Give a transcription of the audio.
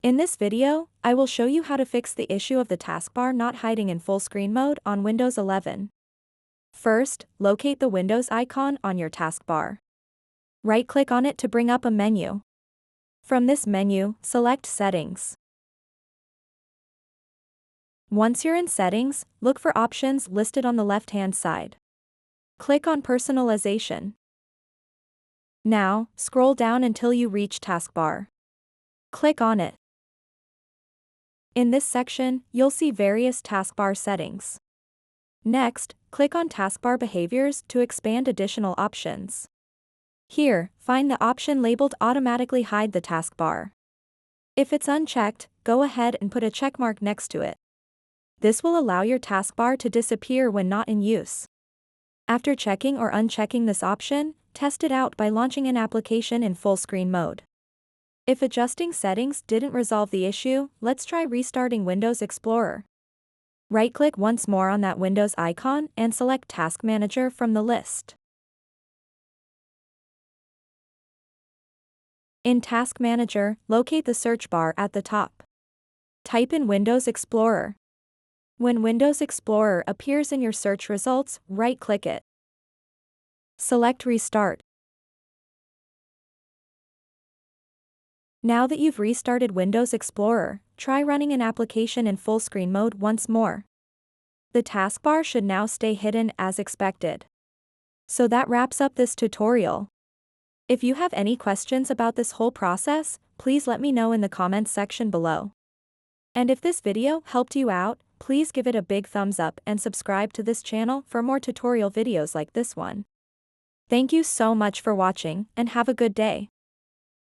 In this video, I will show you how to fix the issue of the taskbar not hiding in full screen mode on Windows 11. First, locate the Windows icon on your taskbar. Right-click on it to bring up a menu. From this menu, select Settings. Once you're in Settings, look for options listed on the left-hand side. Click on Personalization. Now, scroll down until you reach Taskbar. Click on it. In this section, you'll see various taskbar settings. Next, click on Taskbar Behaviors to expand additional options. Here, find the option labeled Automatically Hide the Taskbar. If it's unchecked, go ahead and put a checkmark next to it. This will allow your taskbar to disappear when not in use. After checking or unchecking this option, test it out by launching an application in full screen mode. If adjusting settings didn't resolve the issue, let's try restarting Windows Explorer. Right-click once more on that Windows icon and select Task Manager from the list. In Task Manager, locate the search bar at the top. Type in Windows Explorer. When Windows Explorer appears in your search results, right-click it. Select Restart. Now that you've restarted Windows Explorer, try running an application in full screen mode once more. The taskbar should now stay hidden as expected. So that wraps up this tutorial. If you have any questions about this whole process, please let me know in the comments section below. And if this video helped you out, please give it a big thumbs up and subscribe to this channel for more tutorial videos like this one. Thank you so much for watching and have a good day.